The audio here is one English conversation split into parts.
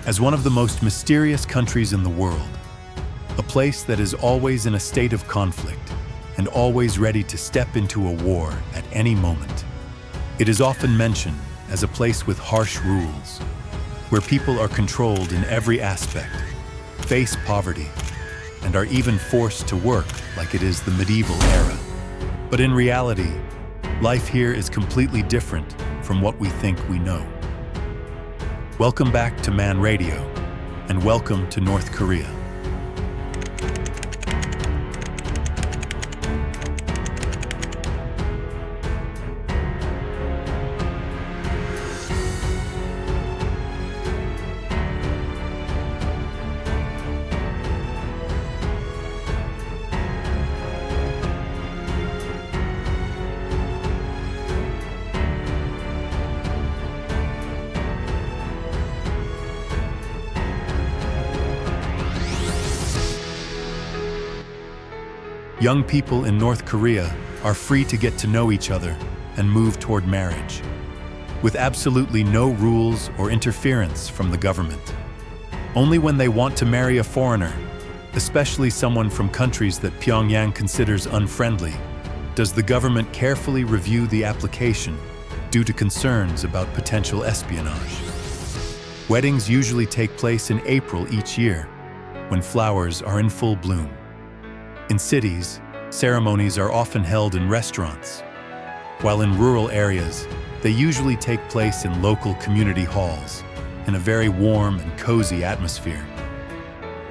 as one of the most mysterious countries in the world, a place that is always in a state of conflict and always ready to step into a war at any moment. It is often mentioned as a place with harsh rules, where people are controlled in every aspect, face poverty, and are even forced to work like it is the medieval era. But in reality, life here is completely different from what we think we know. Welcome back to Man Radio, and welcome to North Korea. Young people in North Korea are free to get to know each other and move toward marriage, with absolutely no rules or interference from the government. Only when they want to marry a foreigner, especially someone from countries that Pyongyang considers unfriendly, does the government carefully review the application due to concerns about potential espionage. Weddings usually take place in April each year, when flowers are in full bloom. In cities, ceremonies are often held in restaurants, while in rural areas, they usually take place in local community halls, in a very warm and cozy atmosphere.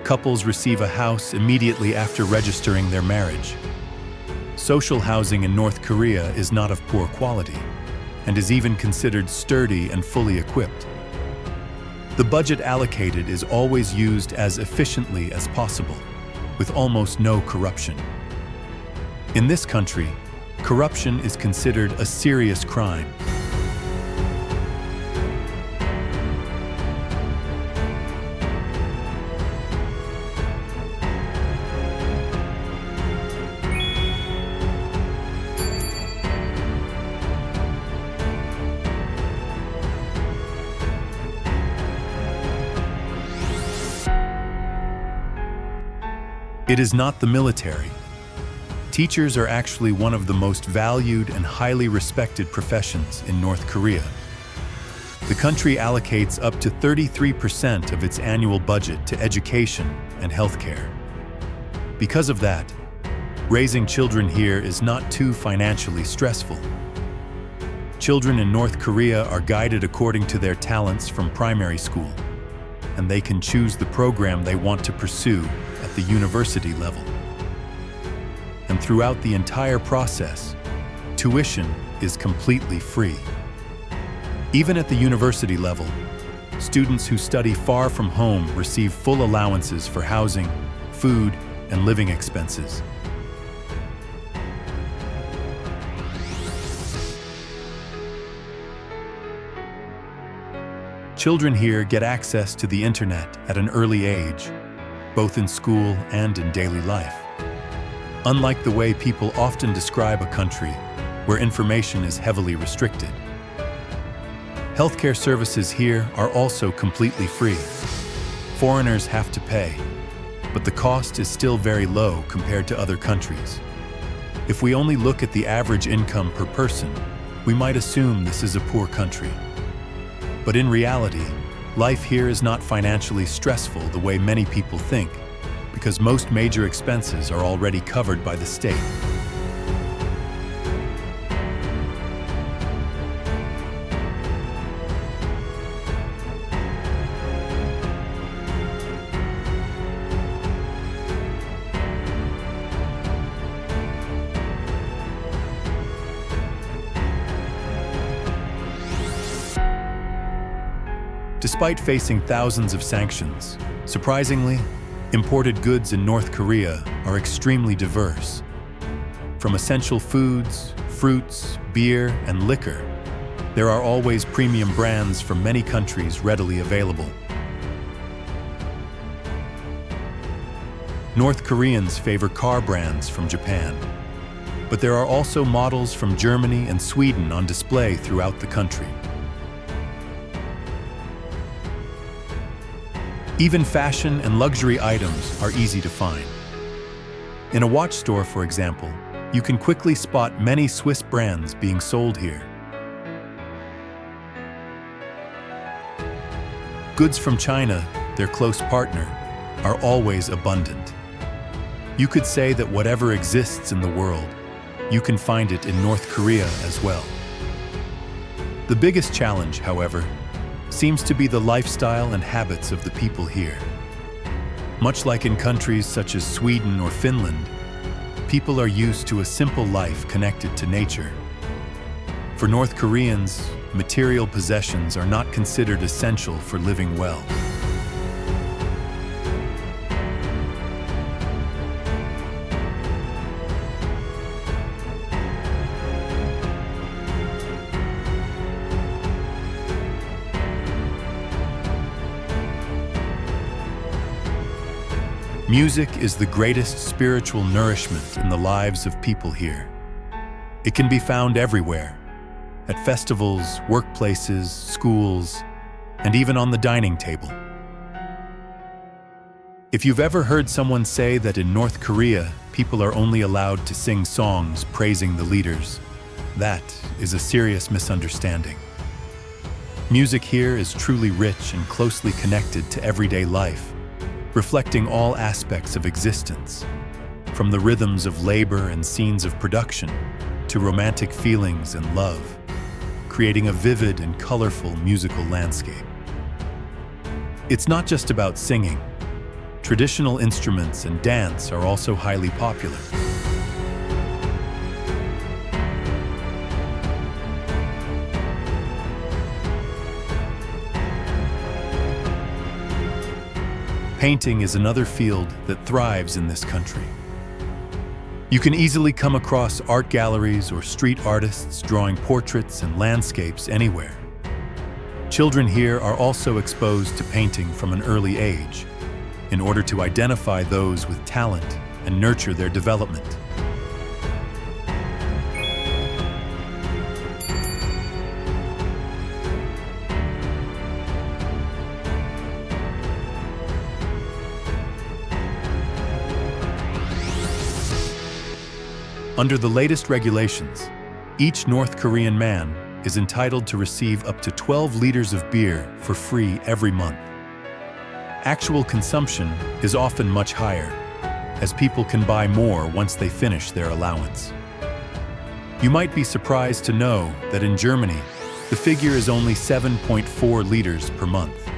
Couples receive a house immediately after registering their marriage. Social housing in North Korea is not of poor quality, and is even considered sturdy and fully equipped. The budget allocated is always used as efficiently as possible, with almost no corruption. In this country, corruption is considered a serious crime. It is not the military. Teachers are actually one of the most valued and highly respected professions in North Korea. The country allocates up to 33% of its annual budget to education and healthcare. Because of that, raising children here is not too financially stressful. Children in North Korea are guided according to their talents from primary school, and they can choose the program they want to pursue at the university level. And throughout the entire process, tuition is completely free. Even at the university level, students who study far from home receive full allowances for housing, food, and living expenses. Children here get access to the internet at an early age, both in school and in daily life. Unlike the way people often describe a country where information is heavily restricted. Healthcare services here are also completely free. Foreigners have to pay, but the cost is still very low compared to other countries. If we only look at the average income per person, we might assume this is a poor country. But in reality, life here is not financially stressful the way many people think, because most major expenses are already covered by the state. Despite facing thousands of sanctions, surprisingly, imported goods in North Korea are extremely diverse. From essential foods, fruits, beer, and liquor, there are always premium brands from many countries readily available. North Koreans favor car brands from Japan, but there are also models from Germany and Sweden on display throughout the country. Even fashion and luxury items are easy to find. In a watch store, for example, you can quickly spot many Swiss brands being sold here. Goods from China, their close partner, are always abundant. You could say that whatever exists in the world, you can find it in North Korea as well. The biggest challenge, however, seems to be the lifestyle and habits of the people here. Much like in countries such as Sweden or Finland, people are used to a simple life connected to nature. For North Koreans, material possessions are not considered essential for living well. Music is the greatest spiritual nourishment in the lives of people here. It can be found everywhere, at festivals, workplaces, schools, and even on the dining table. If you've ever heard someone say that in North Korea, people are only allowed to sing songs praising the leaders, that is a serious misunderstanding. Music here is truly rich and closely connected to everyday life, reflecting all aspects of existence, from the rhythms of labor and scenes of production to romantic feelings and love, creating a vivid and colorful musical landscape. It's not just about singing. Traditional instruments and dance are also highly popular. Painting is another field that thrives in this country. You can easily come across art galleries or street artists drawing portraits and landscapes anywhere. Children here are also exposed to painting from an early age in order to identify those with talent and nurture their development. Under the latest regulations, each North Korean man is entitled to receive up to 12 liters of beer for free every month. Actual consumption is often much higher, as people can buy more once they finish their allowance. You might be surprised to know that in Germany, the figure is only 7.4 liters per month,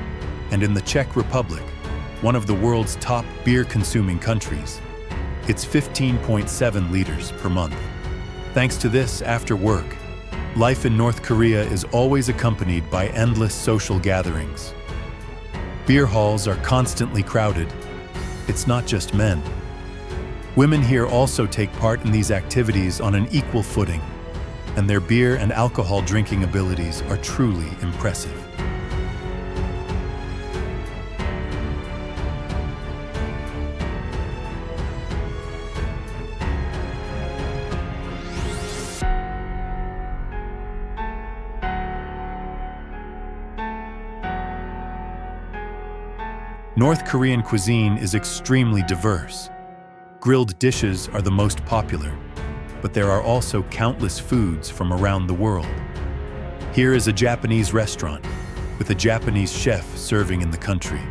and in the Czech Republic, one of the world's top beer-consuming countries, it's 15.7 liters per month. Thanks to this, after work, life in North Korea is always accompanied by endless social gatherings. Beer halls are constantly crowded. It's not just men. Women here also take part in these activities on an equal footing, and their beer and alcohol drinking abilities are truly impressive. North Korean cuisine is extremely diverse. Grilled dishes are the most popular, but there are also countless foods from around the world. Here is a Japanese restaurant with a Japanese chef serving in the country.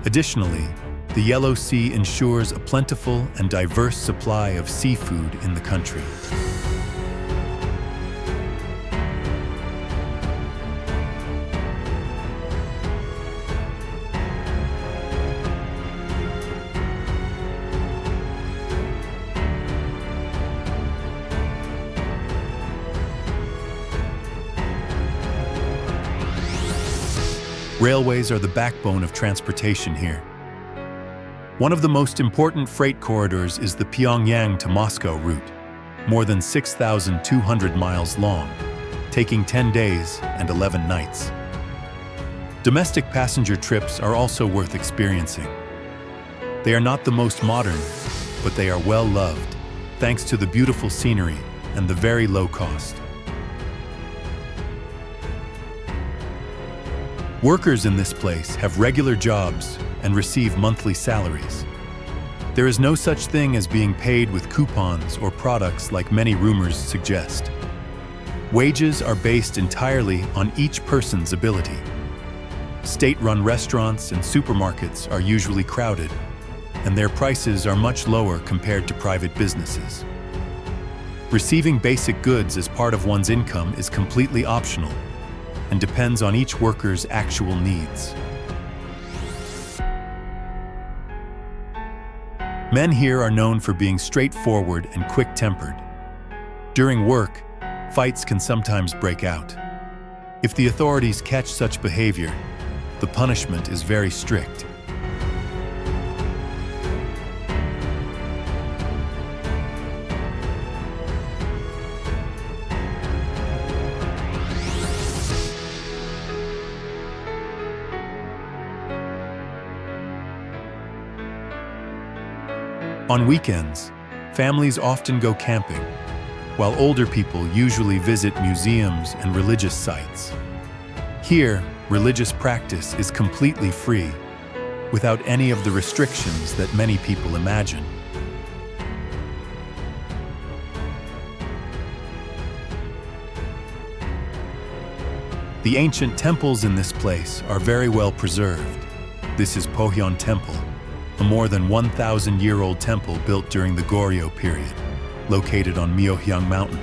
Additionally, the Yellow Sea ensures a plentiful and diverse supply of seafood in the country. Railways are the backbone of transportation here. One of the most important freight corridors is the Pyongyang to Moscow route, more than 6,200 miles long, taking 10 days and 11 nights. Domestic passenger trips are also worth experiencing. They are not the most modern, but they are well loved, thanks to the beautiful scenery and the very low cost. Workers in this place have regular jobs and receive monthly salaries. There is no such thing as being paid with coupons or products like many rumors suggest. Wages are based entirely on each person's ability. State-run restaurants and supermarkets are usually crowded, and their prices are much lower compared to private businesses. Receiving basic goods as part of one's income is completely optional and depends on each worker's actual needs. Men here are known for being straightforward and quick-tempered. During work, fights can sometimes break out. If the authorities catch such behavior, the punishment is very strict. On weekends, families often go camping, while older people usually visit museums and religious sites. Here, religious practice is completely free, without any of the restrictions that many people imagine. The ancient temples in this place are very well preserved. This is Pohyon Temple, a more than 1,000-year-old temple built during the Goryeo period, located on Myeohyang Mountain.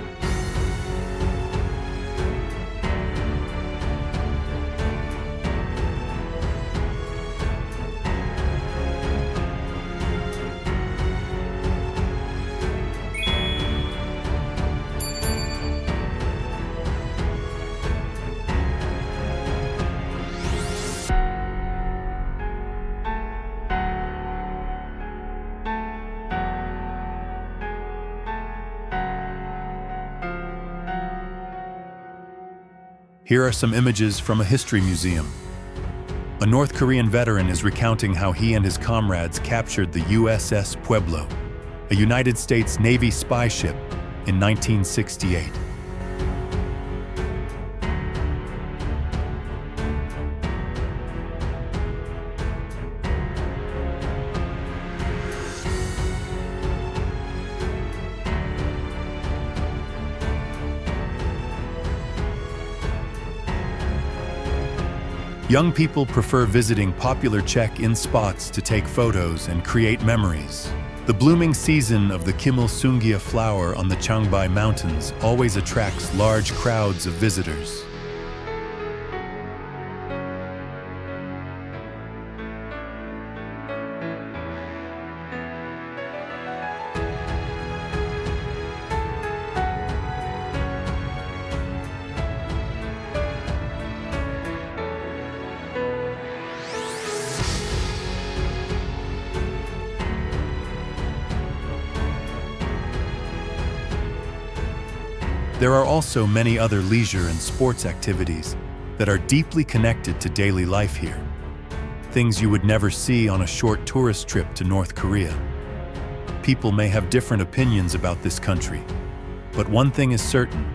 Here are some images from a history museum. A North Korean veteran is recounting how he and his comrades captured the USS Pueblo, a United States Navy spy ship, in 1968. Young people prefer visiting popular check-in spots to take photos and create memories. The blooming season of the Kimilsungia flower on the Changbai Mountains always attracts large crowds of visitors. There are also many other leisure and sports activities that are deeply connected to daily life here. Things you would never see on a short tourist trip to North Korea. People may have different opinions about this country, but one thing is certain: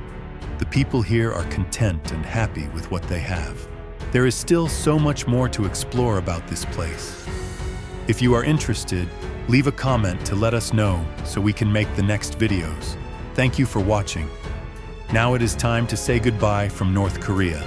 the people here are content and happy with what they have. There is still so much more to explore about this place. If you are interested, leave a comment to let us know so we can make the next videos. Thank you for watching. Now it is time to say goodbye from North Korea.